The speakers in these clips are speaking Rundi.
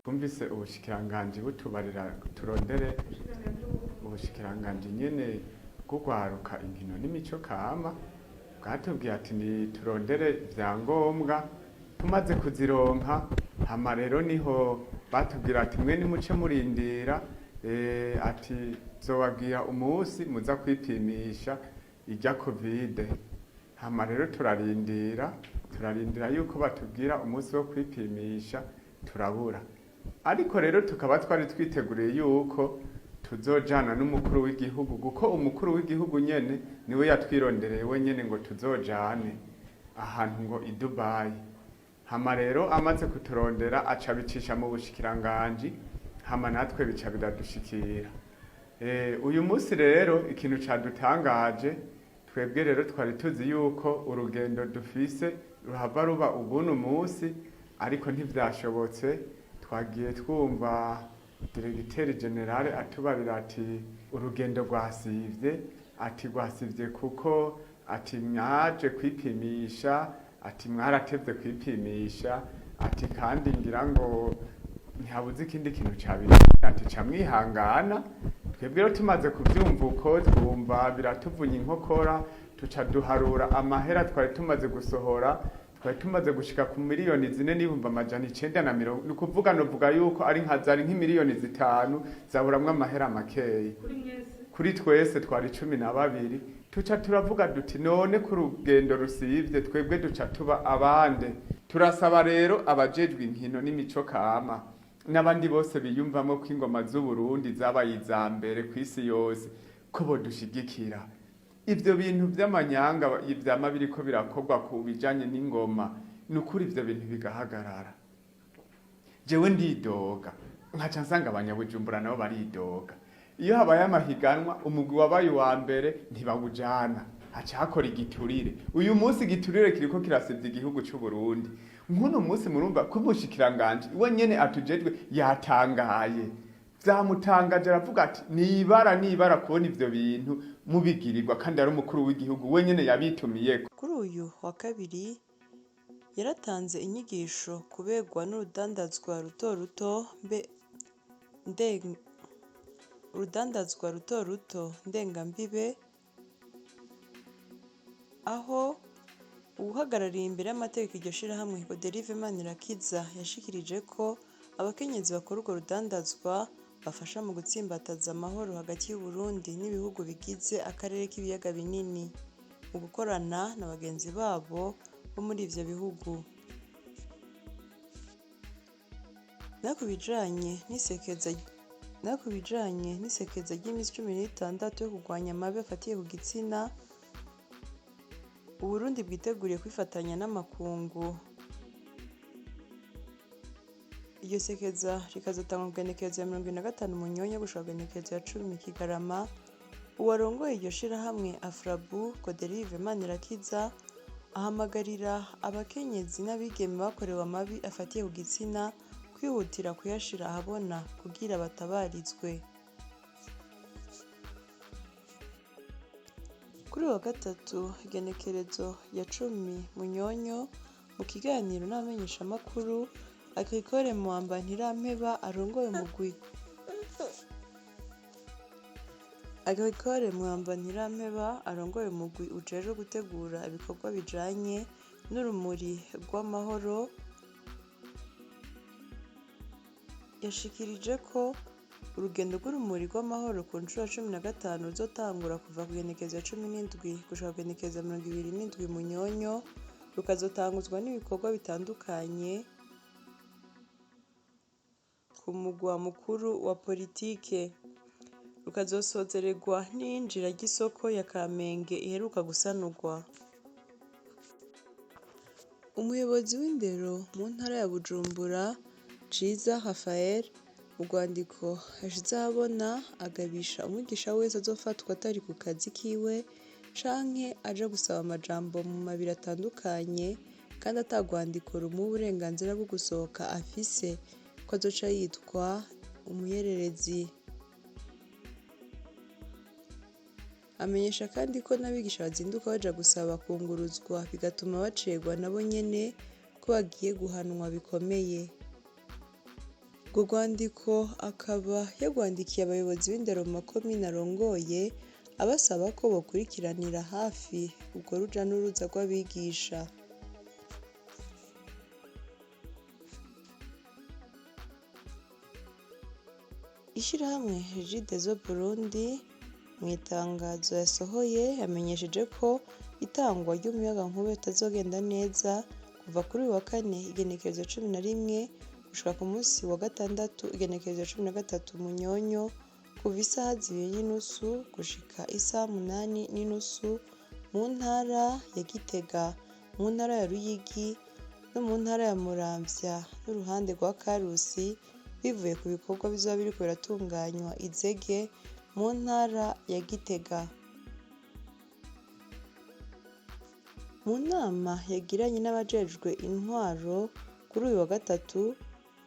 Twumvise ubushikiranganji butubarira turondere ubushikiranganji nyene bw'ugwaruka inkino n'imico kama bwatubwiye ati ni turondere ivyangombwa tumaze kuzironka hama rero niho batubwira ati mwe nimuce murindira ati zobabwira umunsi muza kwipimisha irya covid. Hama rero turarindira yuko batubwira umunsi wo kwipimisha turabura, ariko rero tukaba twari twiteguriye yuko tuzojana n'umukuru w'igihugu kuko umukuru w'igihugu nyene niwe yatwirondereye wenyene ngo tuzojane ahantu ngo i Dubai. Hama rero amaze kuturondera aca bicisha mu bushikiranganji, hama natwe bica biradushikira. Uyu munsi rero ikintu cadutangaje, twebwe rero twari tuzi yuko urugendo dufise ruhava ruba ubuno munsi, ariko ntivyashobotse. Twagiye twumva Diregiteri Generale atubarira ati urugendo rwasivye, ati rwasivye kuko ati mwaje kwipimisha, ati mwaratevye kwipimisha, ati kandi ngira ngo ntihabuze ikindi kintu cabiri, ati camwihangana. Twebwe rero tumaze kuvyumva uko twumva biratuvunye inkokora, tuca duharura amahera twari tumaze gusohora, twari tumaze gushika ku miliyoni 4,990. Nukuvuga novuga yuko ari nkazari nk'imiliyoni 5 zaburamwe amahera makeyi. Kuri twese twari 12. Tuca turavuga duti none ku rugendo rusivye twebwe duca tuba abande. Turasaba rero abajejwe inkino n'imico kama n'abandi bose biyumvamo ko ingoma z'u Burundi zabaye izambere kw'isi yose ko bodushigikira. Ivyo bintu vy'amanyanga ivyama biriko birakorwa ku bijanye n'ingoma, nukuri ivyo bintu bigahagarara. Jewe ndidoga, nkaca nsanga abanyabujumbura nabo baridoga. Iyo habaye amahiganwa umugwi wabaye wa mbere ntibawujana, haca hakora igiturire. Uyu munsi igiturire kiriko kirasivya igihugu c'u Burundi. Nkuno munsi murumva ko umushikiranganji we nyene atujejwe yatangaye. Vyamutangaje aravuga ati nibara kubona ivyo bintu mubigirirwa kandi ari umukuru w'igihugu wenyene yabitumiyeko. Kuri uyu wa kabiri yaratanze inyigisho kubegwa n'urudandazwa ruto ruto ndengambibe, aho uhagarariye imbere y'amategeko iryo shirahamwe Godelive Manirakiza yashikirije ko abakenyezi bakora urwo rudandazwa bafasha mu gutsimbataza amahoro hagati y'u Burundi n'ibihugu bigize akarere k'ibiyaga binini mu gukorana na bagenzi babo bo muri ivyo bihugu. Nakubijanye n'isekeza ry'imisi 16 yo kurwanya amabi afatiye ku gitsina, Uburundi bwiteguriye kwifatanya n'amakungu. Iryo sekeza rikazotangwa kugenekerezo ya 25 Munyonyo gushika kugenekerezo ya 10 Kigarama. Uwarongoye iryo shirahamwe Afrabu Godelive Manirakiza ahamagarira abakenyezi n'abigeme bakorewe amabi afatiye ku gitsina kwihutira kuyashira ahabona kugira batabarizwe. Kuri wa gatatu igenekerezo ya 10 Munyonyo, mu kiganiro n'abamenyeshamakuru, Agricole Mwambantirampeba arongoye umugwi ujejwe gutegura ibikorwa bijanye n'urumuri rw'amahoro, yashikirije ko urugendo rw'urumuri rw'amahoro ku nshuro ya 15 ruzotangura kuva ku igenekerezo ya 17 gushika ku igenekerezo ya 27 Munyonyo, rukazotanguzwa n'ibikorwa bitandukanye ku mugwa mukuru wa politike, rukazosozererwa n'iyinjira ry'isoko ya Kamenge iheruka gusanurwa. Umuyobozi w'indero mu ntara ya Bujumbura, Ciza Raphael, mu rwandiko yashize ahabona agabisha umwigisha wese azofatwa atari ku kazi kiwe canke aja gusaba amajambo mu mabiro atandukanye kandi ata rwandiko rumuha uburenganzira bwo gusohoka afise ko azoca yitwa umuyererezi. Amenyesha kandi ko n'abigisha bazinduka baja gusaba kunguruzwa bigatuma bacerwa nabo nyene ko bagiye guhanwa bikomeye. Urwo rwandiko akaba yarwandikiye abayobozi b'indero mu makomine arongoye abasaba ko bokurikiranira hafi urwo ruja n'uruza rw'abigisha. Ishirahamwe Regideso Burundi mu itangazo yasohoye yamenyesheje ko itangwa ry'umuyagankuba ritazogenda neza kuva kuri uyu wa kane igenekerezo 11 gushika ku munsi wa gatandatu igenekerezo 13 Munyonyo kuva isaha 2:30 gushika isaha 8:30 mu ntara ya Gitega, mu ntara ya Ruyigi no mu ntara ya Muramvya n'uruhande rwa Karusi, bivuye ku bikorwa bizoba biriko biratunganywa Izege mu ntara ya Gitega. Mu nama yagiranye n'abajejwe intwaro kuri uyu wa gatatu,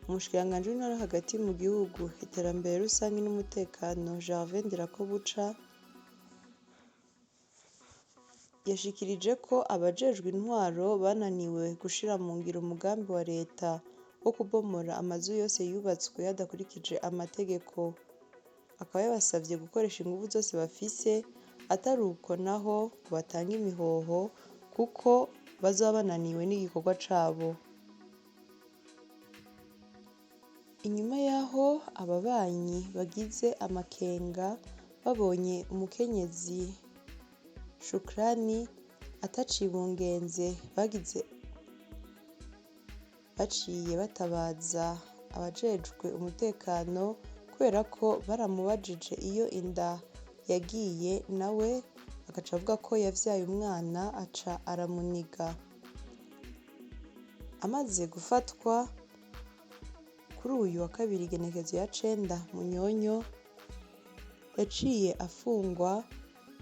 umushikiranganji w'intara hagati mu gihugu, iterambere rusangi n'umutekano Gervais Ndirakobuca yashikirije ko abajejwe intwaro bananiwe gushira mu ngiro umugambi wa leta wo kubomora amazu yose yubatswe hadakurikije amategeko. Akaba yabasavye gukoresha inguvu zose bafise, atari uko naho batanga imihoho kuko bazoba bananiwe n'igikorwa cabo. Inyuma yaho ababanyi bagize amakenga babonye umukenyezi Shukrani atacibungenze baciye batabaza abajejwe umutekano kubera ko baramubajije iyo inda yagiye, nawe agaca avuga ko yavyaye umwana aca aramuniga. Amaze gufatwa kuri uyu wa kabiri igenekerezo ya 9 Munyonyo, yaciye afungwa.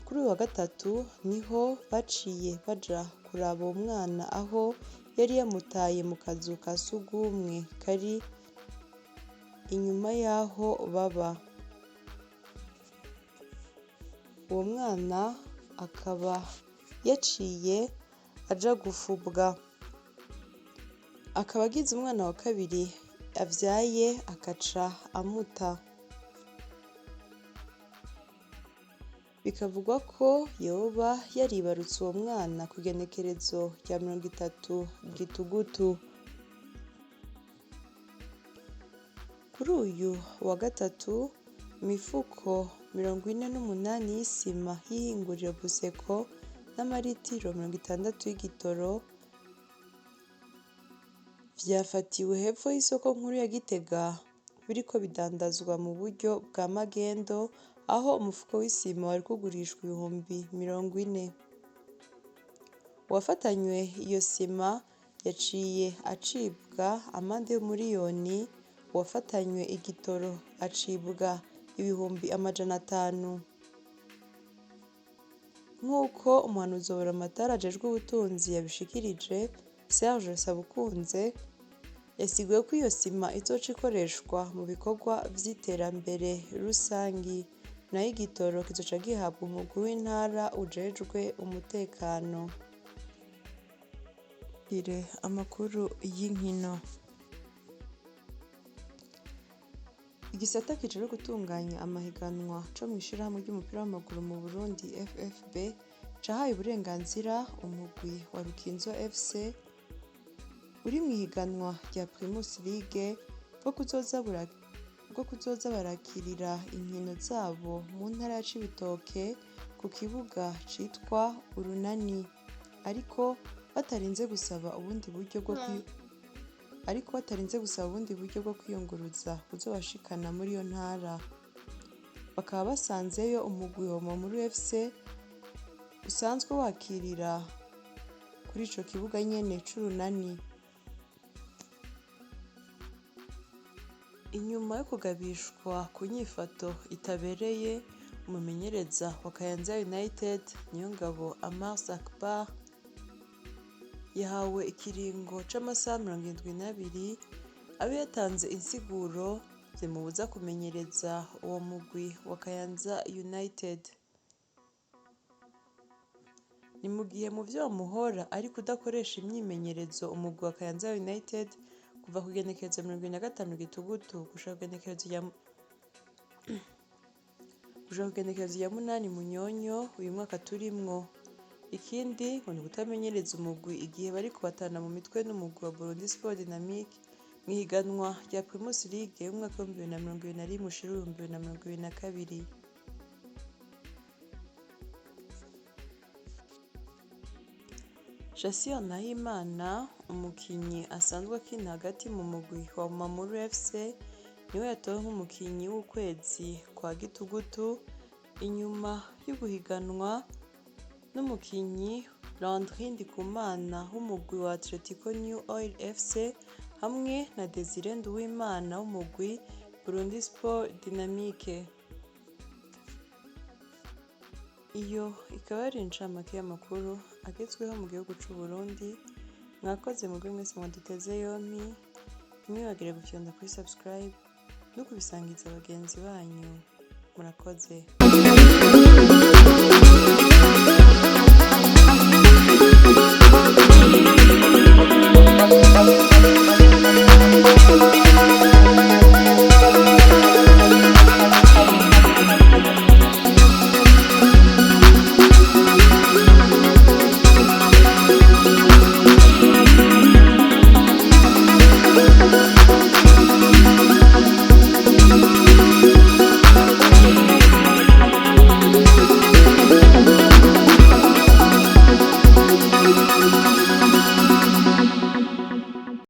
Kuri uyu wa gatatu niho baciye baja kuraba uwo mwana aho yari yamutaye mu kazu ka sugumwe kari inyuma y'aho baba. Uwo mwana akaba yaciye aja gufubwa. Akaba agize umwana wa kabiri avyaye akaca amuta. Bikavugwa ko yoba yaribarutse uwo mwana ku igenekerezo rya 30 Gitugutu. Kuri uyu wa gatatu, imifuko 48 y'isima y'ihinguriro Buseko n'amaritiro 60 y'igitoro vyafatiwe hepfo y'isoko nkuru ya Gitega biriko bidandazwa mu buryo bwa magendo, aho umufuko w'isima wari kugurishwa ibihumbi 40. Uwafatanywe iyo sima yaciye acibwa amande y'umuriyoni, uwafatanywe igitoro acibwa ibihumbi 500. Nk'uko umuhanuzi wa Buramatari ajejwe ubutunzi yabishikirije, Serge Sabukunze, yasiguye ko iyo sima izoca ikoreshwa mu bikorwa vy'iterambere rusangi, nayo igitoro kizoca gihabwa umugwi w'intara ujejwe umutekano. Amakuru y'inkino. Igisata kijejwe gutunganya amahiganwa co mw'ishirahamwe ry'umupira w'amaguru mu Burundi FFB cahaye uburenganzira umugwi wa Rukinzo FC uri mw'ihiganwa rya Primus League bwo kuzoza bwo kuzoza barakirira inkino zabo mu ntara ya Cibitoke ku kibuga citwa Urunani, ariko batarinze gusaba ubundi buryo bwo kwiyunguruza buzobashikana muri iyo ntara. Bakaba basanzeyo umugwi wa Mamuru FC usanzwe wakirira kuri ico kibuga nyene c'Urunani. Inyuma yo kugabishwa ku nyifato itabereye, umumenyereza wa Kayanza United Niyongabo Amar Akbar yahawe ikiringo c'amasaha 72 abe yatanze insiguro zimubuza kumenyereza uwo mugwi wa Kayanza United. Ni mu gihe mu vyo muhora ariko udakoresha imyimenyerezo umugwi wa Kayanza United kuva ku igenekerezo 25 Gitugutu gushika ku igenekerezo rya 8 Munyonyo uyu mwaka turimwo. Ikindi ngo ni kutamenyereza umugwi igihe bari kubatana mu mitwe n'umugwi wa Burundi Sport Dynamique mw'ihiganwa rya Primus League y'umwaka wa 2021 ushira 2022. Shassir Nahimana, umukinyi asanzwe akina hagati mu mugwi wa Mamuru FC, niwe yatowe nk'umukinyi w'ukwezi kwa Gitugutu inyuma yo guhiganwa n'umukinyi Landry Ndikumana w'umugwi wa Atletico New Oil FC hamwe na Desire Nduwimana w'umugwi Burundi Sport Dynamique. Iyo ikaba ari incamake y'amakuru agezweho mu gihugu c'u Burundi. Mwakoze mugwe mwese mwaduteze yompi, ntimwibagire gufyonda kuri subscribe no kubisangiza bagenzi banyu. Murakoze.